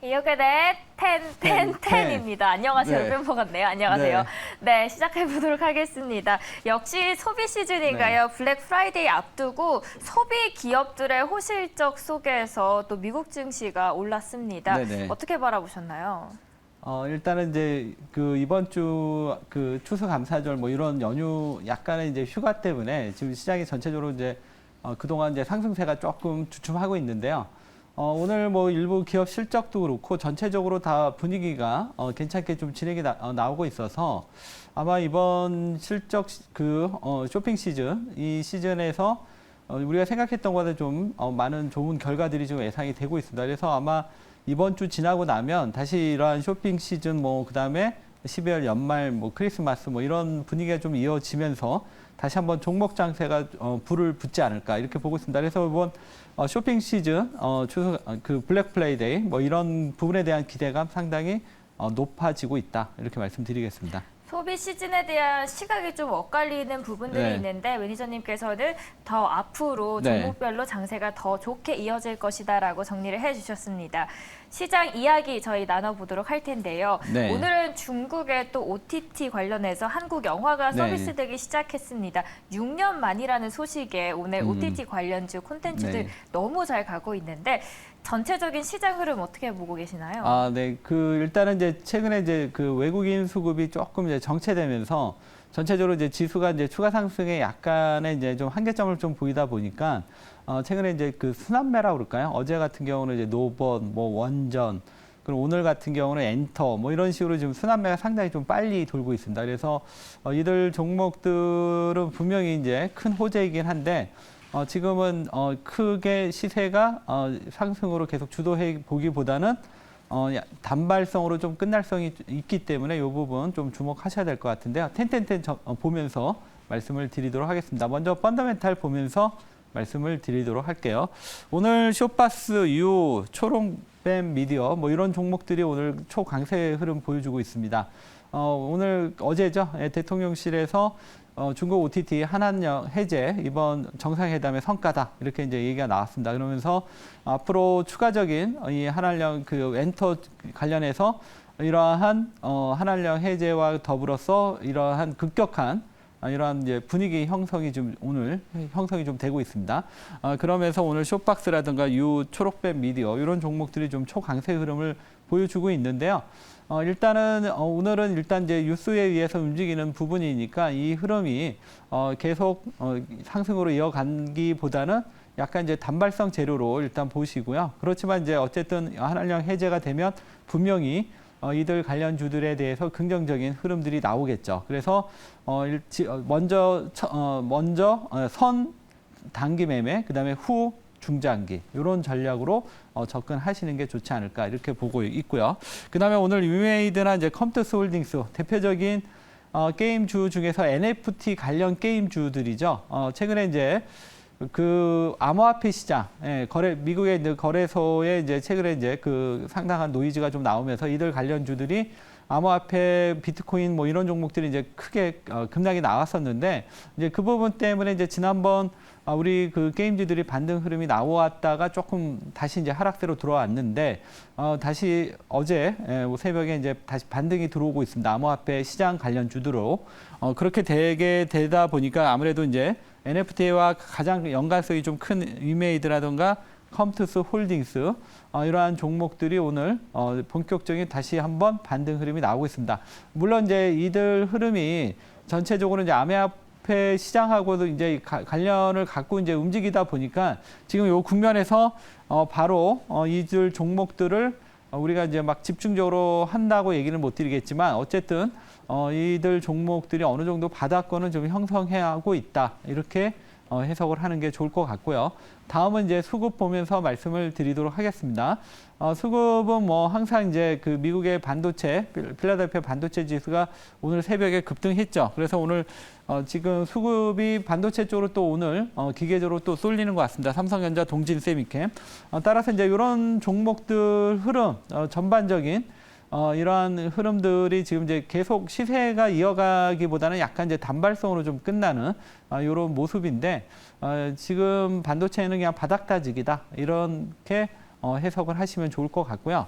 이혁의 텐텐텐입니다. 안녕하세요. 네. 멤버 같네요. 안녕하세요. 네, 시작해보도록 하겠습니다. 역시 소비 시즌인가요? 블랙 프라이데이 앞두고 소비 기업들의 호실적 속에서 또 미국 증시가 올랐습니다. 네네. 어떻게 바라보셨나요? 일단은 이제 그 이번 주 그 추수감사절 뭐 이런 연휴 약간의 이제 휴가 때문에 지금 시장이 전체적으로 이제 그동안 이제 상승세가 조금 주춤하고 있는데요. 오늘 뭐 일부 기업 실적도 그렇고 전체적으로 다 분위기가 괜찮게 좀 진행이 나오고 있어서 아마 이번 실적 쇼핑 시즌 이 시즌에서 우리가 생각했던 것보다 좀 많은 좋은 결과들이 좀 예상이 되고 있습니다. 그래서 아마 이번 주 지나고 나면 다시 이러한 쇼핑 시즌 뭐 그다음에 12월 연말 뭐 크리스마스 뭐 이런 분위기가 좀 이어지면서 다시 한번 종목 장세가 불을 붙지 않을까 이렇게 보고 있습니다. 그래서 이번 쇼핑 시즌 그 블랙 프라이데이 뭐 이런 부분에 대한 기대감 상당히 높아지고 있다 이렇게 말씀드리겠습니다. 소비 시즌에 대한 시각이 좀 엇갈리는 부분들이 네. 있는데 매니저님께서는 더 앞으로 네. 종목별로 장세가 더 좋게 이어질 것이다라고 정리를 해주셨습니다. 시장 이야기 저희 나눠보도록 할 텐데요. 네. 오늘은 중국의 또 OTT 관련해서 한국 영화가 네. 서비스되기 시작했습니다. 6년 만이라는 소식에 오늘 OTT 관련주 콘텐츠들 네. 너무 잘 가고 있는데 전체적인 시장 흐름 어떻게 보고 계시나요? 네. 일단은 이제 최근에 이제 그 외국인 수급이 조금 이제 정체되면서 전체적으로 이제 지수가 이제 추가 상승에 약간의 이제 좀 한계점을 좀 보이다 보니까 최근에 이제 그 순환매라고 그럴까요? 어제 같은 경우는 이제 노번, 뭐 원전, 그리고 오늘 같은 경우는 엔터, 뭐 이런 식으로 지금 순환매가 상당히 좀 빨리 돌고 있습니다. 그래서 이들 종목들은 분명히 이제 큰 호재이긴 한데 지금은 크게 시세가 상승으로 계속 주도해 보기보다는 단발성으로 좀 끝날성이 있기 때문에 이 부분 좀 주목하셔야 될 것 같은데요. 텐텐텐 보면서 말씀을 드리도록 하겠습니다. 먼저 펀더멘탈 보면서 말씀을 드리도록 할게요. 오늘 쇼파스, 유, 초롱뱀 미디어 뭐 이런 종목들이 오늘 초강세 흐름 보여주고 있습니다. 오늘 어제죠. 대통령실에서 중국 OTT 한한령 해제 이번 정상회담의 성과다 이렇게 이제 얘기가 나왔습니다. 그러면서 앞으로 추가적인 이 한한령 그 엔터 관련해서 이러한 한한령 해제와 더불어서 이러한 급격한 이러한 이제 분위기 형성이 좀 오늘 형성이 좀 되고 있습니다. 그러면서 오늘 쇼박스라든가 유, 초록뱀 미디어 이런 종목들이 좀 초강세 흐름을 보여주고 있는데요. 일단은 오늘은 일단 이제 뉴스에 의해서 움직이는 부분이니까 이 흐름이 계속 상승으로 이어가기보다는 약간 이제 단발성 재료로 일단 보시고요. 그렇지만 이제 어쨌든 한한령 해제가 되면 분명히 이들 관련주들에 대해서 긍정적인 흐름들이 나오겠죠. 그래서 먼저 선 단기 매매, 그다음에 후 중장기 이런 전략으로 접근하시는 게 좋지 않을까 이렇게 보고 있고요. 그다음에 오늘 유메이드나 이제 컴투스 홀딩스 대표적인 게임주 중에서 NFT 관련 게임주들이죠. 최근에 이제 그 암호화폐 시장, 미국의 이제 거래소에 이제 최근에 이제 그 상당한 노이즈가 좀 나오면서 이들 관련주들이 암호화폐, 비트코인 뭐 이런 종목들이 이제 크게 급락이 나왔었는데 이제 그 부분 때문에 이제 지난번 우리 그 게임주들이 반등 흐름이 나왔다가 조금 다시 이제 하락세로 들어왔는데 다시 어제 새벽에 이제 다시 반등이 들어오고 있습니다. 암호화폐 시장 관련주들로 그렇게 되다 보니까 아무래도 이제 NFT와 가장 연관성이 좀 큰 위메이드라든가 컴투스 홀딩스 이러한 종목들이 오늘 본격적인 다시 한번 반등 흐름이 나오고 있습니다. 물론 이제 이들 흐름이 전체적으로 이제 암호화폐 시장하고도 이제 관련을 갖고 이제 움직이다 보니까 지금 요 국면에서 바로 이들 종목들을 우리가 이제 막 집중적으로 한다고 얘기는 못 드리겠지만 어쨌든 이들 종목들이 어느 정도 바닥권은 좀 형성해하고 있다 이렇게 해석을 하는 게 좋을 것 같고요. 다음은 이제 수급 보면서 말씀을 드리도록 하겠습니다. 수급은 뭐 항상 이제 그 미국의 반도체, 필라델피아 반도체 지수가 오늘 새벽에 급등했죠. 그래서 오늘 지금 수급이 반도체 쪽으로 또 오늘 기계적으로 또 쏠리는 것 같습니다. 삼성전자, 동진, 세미캠. 따라서 이제 이런 종목들 흐름, 전반적인 이러한 흐름들이 지금 이제 계속 시세가 이어가기보다는 약간 이제 단발성으로 좀 끝나는 이런 모습인데 지금 반도체는 그냥 바닥 다지기다 이렇게 해석을 하시면 좋을 것 같고요.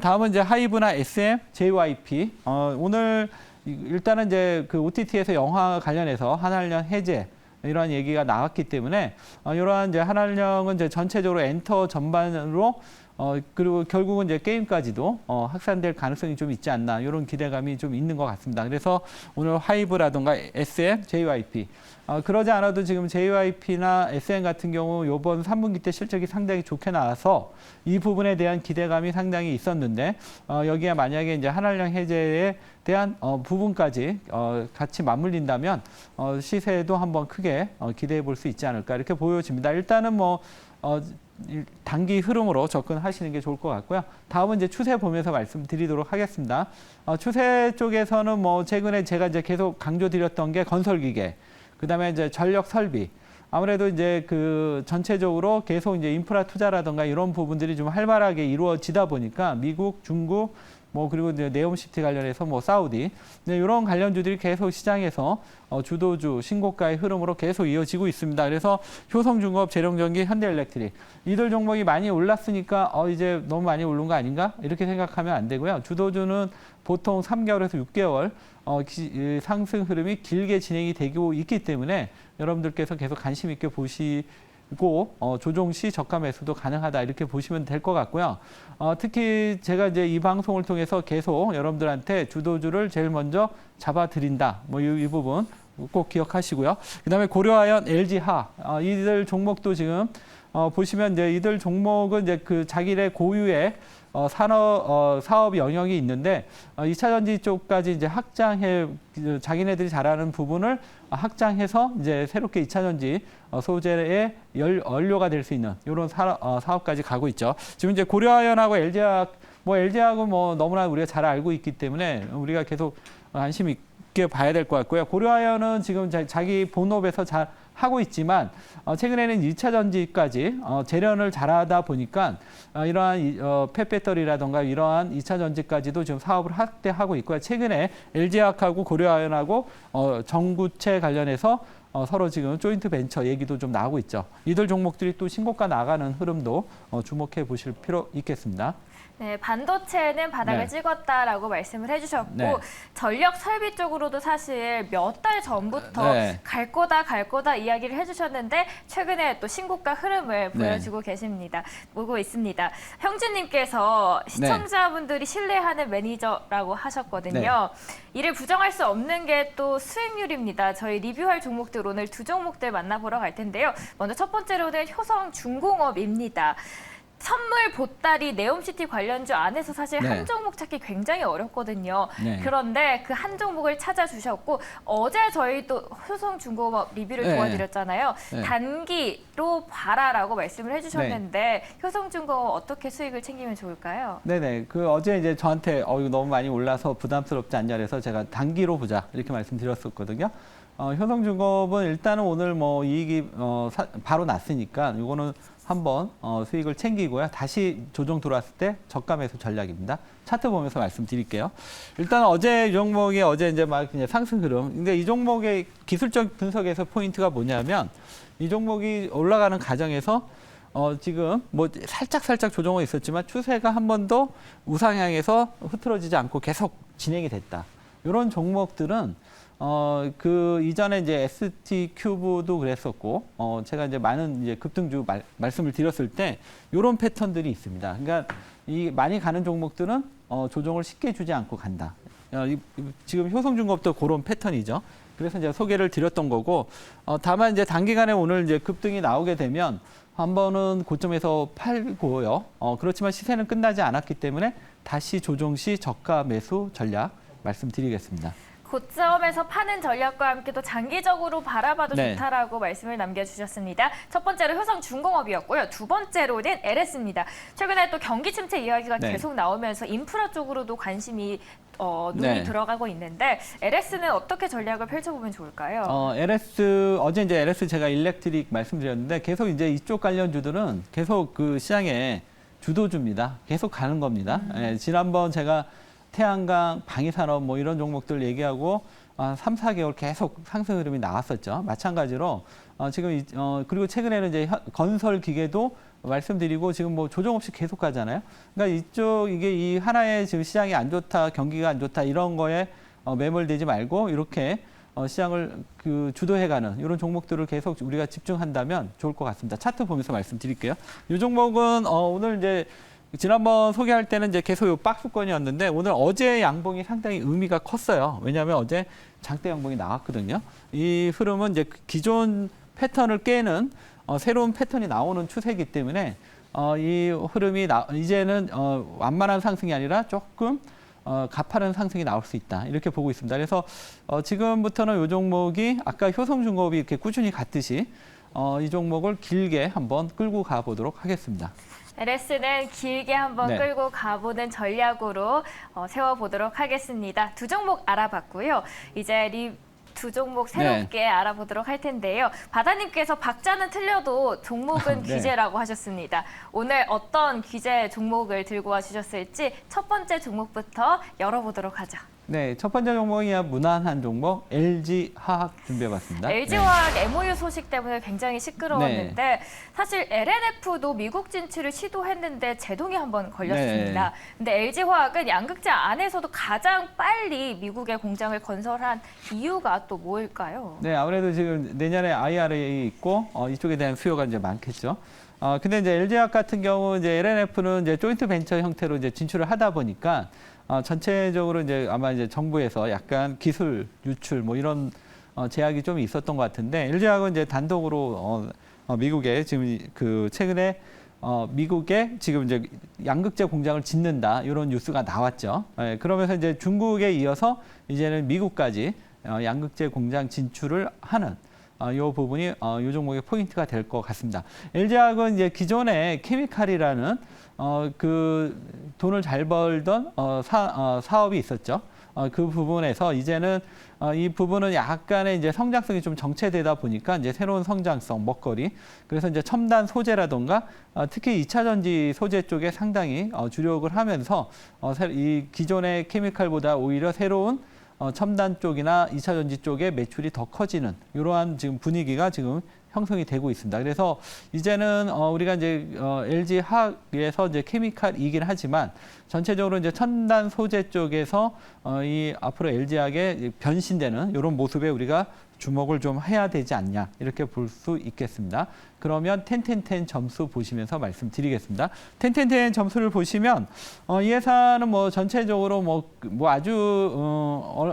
다음은 이제 하이브나 SM, JYP. 오늘 일단은 이제 그 OTT에서 영화 관련해서 한알령 해제 이러한 얘기가 나왔기 때문에 이러한 이제 한알령은 이제 전체적으로 엔터 전반으로 그리고 결국은 이제 게임까지도 확산될 가능성이 좀 있지 않나 이런 기대감이 좀 있는 것 같습니다. 그래서 오늘 하이브라든가 SM, JYP 그러지 않아도 지금 JYP나 SM 같은 경우 이번 3분기 때 실적이 상당히 좋게 나와서 이 부분에 대한 기대감이 상당히 있었는데 여기에 만약에 이제 한알령 해제에 대한 부분까지 같이 맞물린다면 시세도 한번 크게 기대해 볼 수 있지 않을까 이렇게 보여집니다. 일단은 뭐 단기 흐름으로 접근하시는 게 좋을 것 같고요. 다음은 이제 추세 보면서 말씀드리도록 하겠습니다. 추세 쪽에서는 뭐 최근에 제가 이제 계속 강조드렸던 게 건설기계, 그다음에 이제 전력 설비. 아무래도 이제 그 전체적으로 계속 이제 인프라 투자라든가 이런 부분들이 좀 활발하게 이루어지다 보니까 미국, 중국, 뭐 그리고 이제 네옴시티 관련해서 뭐 사우디 이런 관련주들이 계속 시장에서 주도주 신고가의 흐름으로 계속 이어지고 있습니다. 그래서 효성중공업, 재룡전기, 현대엘렉트릭 이들 종목이 많이 올랐으니까 이제 너무 많이 오른 거 아닌가 이렇게 생각하면 안 되고요. 주도주는 보통 3개월에서 6개월 상승 흐름이 길게 진행이 되고 있기 때문에 여러분들께서 계속 관심 있게 보시고 조정 시 저가 매수도 가능하다 이렇게 보시면 될 것 같고요. 특히 제가 이제 이 방송을 통해서 계속 여러분들한테 주도주를 제일 먼저 잡아드린다. 뭐 이 부분 꼭 기억하시고요. 그다음에 고려아연, LG화 이들 종목도 지금 보시면 이제 이들 종목은 이제 그 자기네 고유의 사업 영역이 있는데 2차 전지 쪽까지 이제 확장해 자기네들이 잘하는 부분을 확장해서 이제 새롭게 2차 전지 소재의 연료가 될 수 있는 이런 사업까지 가고 있죠. 지금 이제 고려아연하고 LG화학 LG화학은 뭐 너무나 우리가 잘 알고 있기 때문에 우리가 계속 관심 있게 봐야 될 것 같고요. 고려아연은 지금 자기 본업에서 잘 하고 있지만 최근에는 2차 전지까지 재련을 잘하다 보니까 이러한 펫배터리라든가 이러한 2차 전지까지도 지금 사업을 확대하고 있고요. 최근에 LG화학하고 고려아연하고 전구체 관련해서 서로 지금 조인트 벤처 얘기도 좀 나오고 있죠. 이들 종목들이 또 신고가 나가는 흐름도 주목해 보실 필요 있겠습니다. 네, 반도체는 바닥을 네. 찍었다라고 말씀을 해주셨고 네. 전력 설비 쪽으로도 사실 몇 달 전부터 네. 갈 거다 이야기를 해주셨는데 최근에 또 신고가 흐름을 보여주고 계십니다. 보고 있습니다. 형준님께서 시청자분들이 신뢰하는 매니저라고 하셨거든요. 이를 부정할 수 없는 게 또 수익률입니다. 저희 리뷰할 종목들 오늘 두 종목들 만나보러 갈 텐데요. 먼저 첫 번째로는 효성중공업입니다. 선물 보따리 네옴시티 관련주 안에서 사실 한 종목 찾기 굉장히 어렵거든요. 그런데 그 한 종목을 찾아주셨고 어제 저희 또 효성중공업 리뷰를 도와드렸잖아요. 단기로 봐라라고 말씀을 해주셨는데 효성중공업 어떻게 수익을 챙기면 좋을까요? 네네. 그 어제 이제 저한테 이거 너무 많이 올라서 부담스럽지 않냐 그래서 제가 단기로 보자 이렇게 말씀드렸었거든요. 효성중공업은 일단은 오늘 뭐 이익이 바로 났으니까 이거는 한번 수익을 챙기고요. 다시 조정 들어왔을 때 저가 매수 전략입니다. 차트 보면서 말씀드릴게요. 일단 어제 이 종목이 이제 막 그냥 상승 흐름. 근데 이 종목의 기술적 분석에서 포인트가 뭐냐면 이 종목이 올라가는 과정에서 지금 뭐 살짝 조정은 있었지만 추세가 한 번도 우상향에서 흐트러지지 않고 계속 진행이 됐다. 이런 종목들은 그 이전에 이제 ST 큐브도 그랬었고, 제가 이제 많은 이제 급등주 말씀을 드렸을 때, 요런 패턴들이 있습니다. 그러니까 이 많이 가는 종목들은 조정을 쉽게 주지 않고 간다. 지금 효성중공업도 그런 패턴이죠. 그래서 이제 소개를 드렸던 거고, 다만 이제 단기간에 오늘 이제 급등이 나오게 되면 한 번은 고점에서 팔고요. 그렇지만 시세는 끝나지 않았기 때문에 다시 조정 시 저가 매수 전략 말씀드리겠습니다. 고점에서 파는 전략과 함께 또 장기적으로 바라봐도 좋다라고 말씀을 남겨주셨습니다. 첫 번째로 효성중공업이었고요. 두 번째로는 LS입니다. 최근에 또 경기 침체 이야기가 계속 나오면서 인프라 쪽으로도 관심이 눈이 들어가고 있는데 LS는 어떻게 전략을 펼쳐보면 좋을까요? LS 어제 이제 LS 제가 일렉트릭 말씀드렸는데 계속 이제 이쪽 관련주들은 계속 그 시장에 주도주입니다. 계속 가는 겁니다. 지난번 제가 태양광, 방위산업 뭐 이런 종목들 얘기하고 3, 4개월 계속 상승 흐름이 나왔었죠. 마찬가지로 지금 그리고 최근에는 이제 건설 기계도 말씀드리고 지금 뭐 조정 없이 계속 가잖아요. 그러니까 이게 이 하나의 지금 시장이 안 좋다, 경기가 안 좋다 이런 거에 매몰되지 말고 이렇게 시장을 주도해가는 이런 종목들을 계속 우리가 집중한다면 좋을 것 같습니다. 차트 보면서 말씀드릴게요. 이 종목은 오늘 이제 지난번 소개할 때는 이제 계속 이 박스권이었는데 오늘 어제 양봉이 상당히 의미가 컸어요. 왜냐하면 어제 장대 양봉이 나왔거든요. 이 흐름은 이제 기존 패턴을 깨는 새로운 패턴이 나오는 추세이기 때문에 이 흐름이 이제는 완만한 상승이 아니라 조금 가파른 상승이 나올 수 있다. 이렇게 보고 있습니다. 그래서 지금부터는 이 종목이 아까 효성중공업이 이렇게 꾸준히 갔듯이 이 종목을 길게 한번 끌고 가보도록 하겠습니다. LS는 길게 한번 네. 끌고 가보는 전략으로 세워보도록 하겠습니다. 두 종목 알아봤고요. 이제 두 종목 새롭게 알아보도록 할 텐데요. 바다님께서 박자는 틀려도 종목은 네. 귀재라고 하셨습니다. 오늘 어떤 귀재 종목을 들고 와주셨을지 첫 번째 종목부터 열어보도록 하죠. 네, 첫 번째 종목이 무난한 종목 LG화학 준비해봤습니다. LG화학 MOU 소식 때문에 굉장히 시끄러웠는데 사실 LNF도 미국 진출을 시도했는데 제동이 한번 걸렸습니다. 근데 LG화학은 양극재 안에서도 가장 빨리 미국에 공장을 건설한 이유가 또 뭘까요? 네, 아무래도 지금 내년에 IRA 있고 이쪽에 대한 수요가 이제 많겠죠. 근데 이제 LG화학 같은 경우 이제 LNF는 이제 조인트 벤처 형태로 이제 진출을 하다 보니까 전체적으로 이제 아마 이제 정부에서 약간 기술 유출 뭐 이런 제약이 좀 있었던 것 같은데 LG화학은 이제 단독으로 미국에 지금 최근에 미국에 지금 이제 양극재 공장을 짓는다 이런 뉴스가 나왔죠. 그러면서 이제 중국에 이어서 이제는 미국까지 양극재 공장 진출을 하는 이 부분이 이 종목의 포인트가 될 것 같습니다. LG화학은 이제 기존에 케미칼이라는 돈을 잘 벌던 사업이 있었죠. 그 부분에서 이제는 이 부분은 약간의 이제 성장성이 좀 정체되다 보니까 이제 새로운 성장성, 먹거리. 그래서 이제 첨단 소재라던가 특히 2차 전지 소재 쪽에 상당히 주력을 하면서 이 기존의 케미칼보다 오히려 새로운 첨단 쪽이나 2차 전지 쪽에 매출이 더 커지는 이러한 지금 분위기가 지금 형성이 되고 있습니다. 그래서 이제는 우리가 이제 LG화학에서 이제 케미칼이긴 하지만 전체적으로 이제 첨단 소재 쪽에서 이 앞으로 LG화학에 변신되는 이런 모습에 우리가 주목을 좀 해야 되지 않냐 이렇게 볼 수 있겠습니다. 그러면 10-10 점수 보시면서 말씀드리겠습니다. 10-10 점수를 보시면 이 회사는 뭐 전체적으로 뭐 아주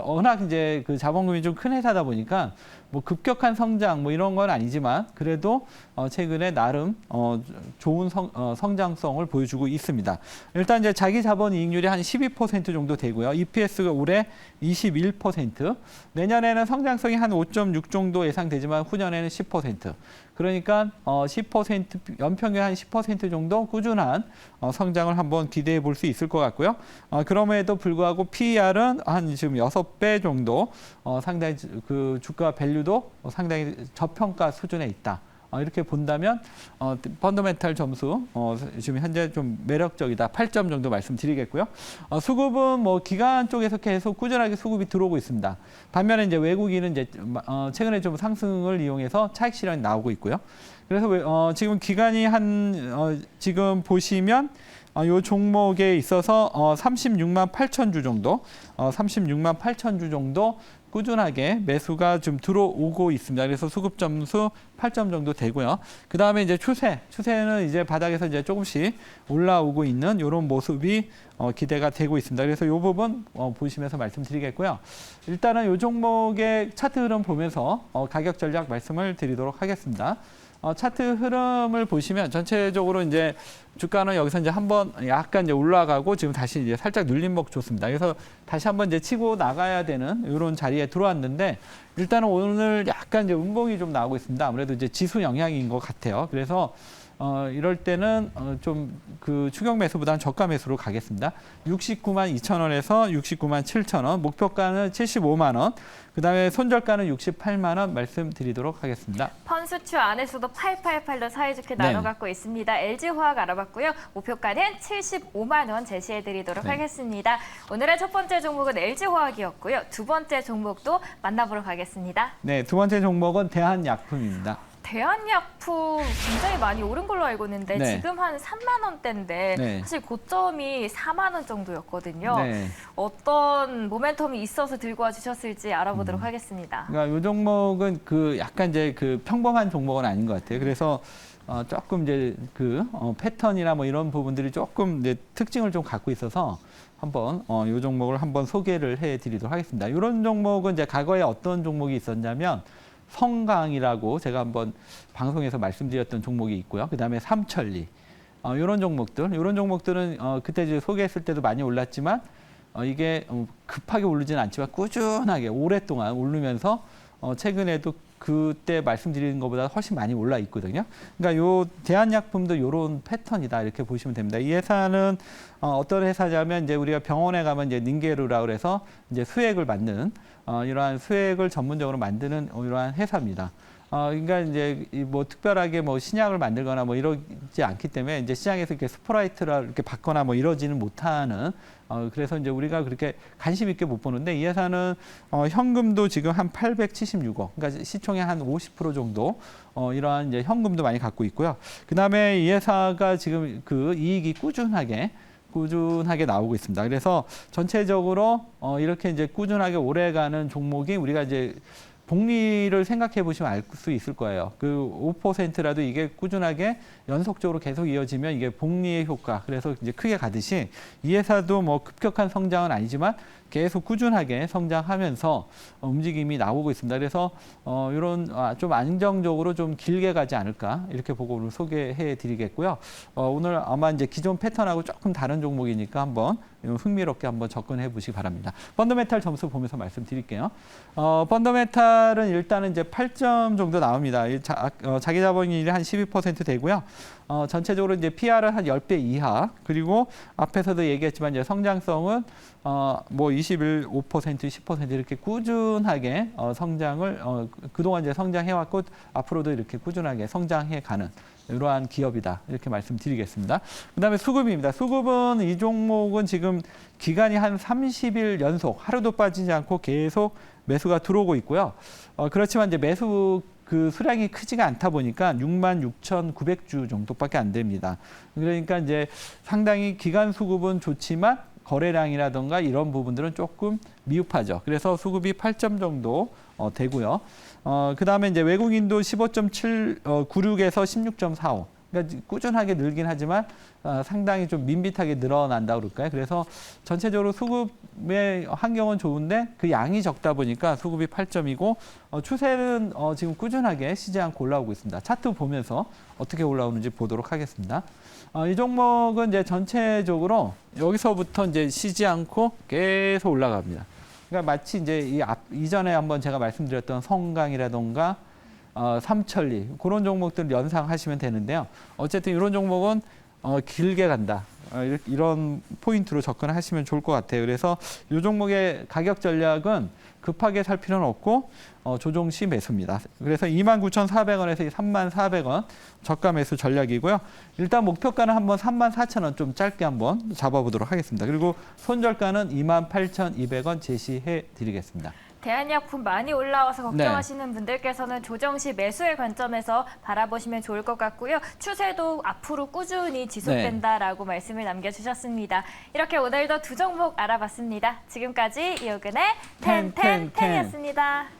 워낙 이제 그 자본금이 좀 큰 회사다 보니까 뭐 급격한 성장 뭐 이런 건 아니지만 그래도 최근에 나름 좋은 성장성을 보여주고 있습니다. 일단 이제 자기 자본 이익률이 한 12% 정도 되고요. EPS가 올해 21%. 내년에는 성장성이 한 5.6 정도 예상되지만 후년에는 10%. 그러니까 10% 연평균 한 10% 정도 꾸준한 성장을 한번 기대해 볼 수 있을 것 같고요. 그럼에도 불구하고 PER은 한 지금 6배 정도 상당히 그 주가 밸류도 상당히 저평가 수준에 있다. 이렇게 본다면 펀더멘탈 점수 지금 현재 좀 매력적이다. 8점 정도 말씀드리겠고요. 수급은 뭐 기관 쪽에서 계속 꾸준하게 수급이 들어오고 있습니다. 반면에 이제 외국인은 이제 최근에 좀 상승을 이용해서 차익 실현이 나오고 있고요. 그래서 지금 기관이 지금 보시면 이 종목에 있어서 36만 8천 주 정도, 36만 8천 주 정도 꾸준하게 매수가 좀 들어오고 있습니다. 그래서 수급 점수 8점 정도 되고요. 그 다음에 이제 추세는 이제 바닥에서 이제 조금씩 올라오고 있는 이런 모습이 기대가 되고 있습니다. 그래서 이 부분 보시면서 말씀드리겠고요. 일단은 이 종목의 차트 흐름 보면서 가격 전략 말씀을 드리도록 하겠습니다. 차트 흐름을 보시면 전체적으로 이제 주가는 여기서 이제 한번 약간 이제 올라가고 지금 다시 이제 살짝 눌림목 좋습니다. 그래서 다시 한번 이제 치고 나가야 되는 이런 자리에 들어왔는데 일단은 오늘 약간 이제 음봉이 좀 나오고 있습니다. 아무래도 이제 지수 영향인 것 같아요. 그래서 이럴 때는 좀 그 추격 매수보다는 저가 매수로 가겠습니다. 69만 2천 원에서 69만 7천 원, 목표가는 75만 원, 그다음에 손절가는 68만 원 말씀드리도록 하겠습니다. 펀수추 안에서도 888로 사이좋게 나눠 갖고 있습니다. LG화학 알아봤고요. 목표가는 75만 원 제시해드리도록 하겠습니다. 오늘의 첫 번째 종목은 LG화학이었고요. 두 번째 종목도 만나보러 가겠습니다. 네, 두 번째 종목은 대한약품입니다. 대한약품 굉장히 많이 오른 걸로 알고 있는데 네. 지금 한 3만 원대인데 네. 사실 고점이 4만 원 정도였거든요. 네. 어떤 모멘텀이 있어서 들고 와주셨을지 알아보도록 하겠습니다. 그러니까 이 종목은 그 약간 이제 그 평범한 종목은 아닌 것 같아요. 그래서 조금 이제 그 패턴이나 뭐 이런 부분들이 조금 이제 특징을 좀 갖고 있어서 한번 이 종목을 한번 소개를 해드리도록 하겠습니다. 이런 종목은 이제 과거에 어떤 종목이 있었냐면 성강이라고 제가 한번 방송에서 말씀드렸던 종목이 있고요. 그다음에 삼천리 이런 종목들은 그때 이제 소개했을 때도 많이 올랐지만 이게 급하게 오르지는 않지만 꾸준하게 오랫동안 오르면서 최근에도 그때 말씀드린 것보다 훨씬 많이 올라 있거든요. 그러니까 요 대한약품도 이런 패턴이다 이렇게 보시면 됩니다. 이 회사는 어떤 회사냐면 이제 우리가 병원에 가면 이제 닌게루라 그래서 이제 수액을 만드는 이러한 수액을 전문적으로 만드는 이러한 회사입니다. 그러니까 이제 뭐 특별하게 뭐 신약을 만들거나 뭐 이러지 않기 때문에 이제 시장에서 이렇게 스프라이트라 이렇게 받거나 뭐 이러지는 못하는 그래서 이제 우리가 그렇게 관심 있게 못 보는데 이 회사는 현금도 지금 한 876억, 그러니까 시총의 한 50% 정도 이러한 이제 현금도 많이 갖고 있고요. 그다음에 이 회사가 지금 그 이익이 꾸준하게 나오고 있습니다. 그래서 전체적으로 이렇게 이제 꾸준하게 오래가는 종목이 우리가 이제 복리를 생각해 보시면 알 수 있을 거예요. 그 5%라도 이게 꾸준하게 연속적으로 계속 이어지면 이게 복리의 효과. 그래서 이제 크게 가듯이 이 회사도 뭐 급격한 성장은 아니지만 계속 꾸준하게 성장하면서 움직임이 나오고 있습니다. 그래서 이런 좀 안정적으로 좀 길게 가지 않을까 이렇게 보고 오늘 소개해 드리겠고요. 오늘 아마 이제 기존 패턴하고 조금 다른 종목이니까 한번 흥미롭게 한번 접근해 보시기 바랍니다. 펀더멘탈 점수 보면서 말씀드릴게요. 펀더멘탈은 일단은 이제 8점 정도 나옵니다. 자기 자본율이 한 12% 되고요. 전체적으로 이제 PR은 한 10배 이하, 그리고 앞에서도 얘기했지만 이제 성장성은 뭐 21, 5%, 10% 이렇게 꾸준하게 성장을 그동안 이제 성장해왔고 앞으로도 이렇게 꾸준하게 성장해가는 이러한 기업이다 이렇게 말씀드리겠습니다. 그다음에 수급입니다. 수급은 이 종목은 지금 기간이 한 30일 연속 하루도 빠지지 않고 계속 매수가 들어오고 있고요. 그렇지만 이제 매수 그 수량이 크지가 않다 보니까 66,900주 정도밖에 안 됩니다. 그러니까 이제 상당히 기간 수급은 좋지만 거래량이라든가 이런 부분들은 조금 미흡하죠. 그래서 수급이 8점 정도 되고요. 그다음에 이제 외국인도 15.96에서 16.45. 그러니까 꾸준하게 늘긴 하지만 상당히 좀 밋밋하게 늘어난다 그럴까요? 그래서 전체적으로 수급의 환경은 좋은데 그 양이 적다 보니까 수급이 8점이고 추세는 지금 꾸준하게 쉬지 않고 올라오고 있습니다. 차트 보면서 어떻게 올라오는지 보도록 하겠습니다. 이 종목은 이제 전체적으로 여기서부터 이제 쉬지 않고 계속 올라갑니다. 그러니까 마치 이제 이전에 한번 제가 말씀드렸던 성강이라던가 삼천리 그런 종목들 연상하시면 되는데요. 어쨌든 이런 종목은 길게 간다. 이런 포인트로 접근하시면 좋을 것 같아요. 그래서 이 종목의 가격 전략은 급하게 살 필요는 없고 조정 시 매수입니다. 그래서 29,400원에서 34,400원 저가 매수 전략이고요. 일단 목표가는 한번 34,000원 좀 짧게 한번 잡아보도록 하겠습니다. 그리고 손절가는 28,200원 제시해 드리겠습니다. 대한약품 많이 올라와서 걱정하시는 분들께서는 조정 시 매수의 관점에서 바라보시면 좋을 것 같고요. 추세도 앞으로 꾸준히 지속된다라고 말씀을 남겨주셨습니다. 이렇게 오늘도 두 종목 알아봤습니다. 지금까지 이호근의 텐텐텐이었습니다.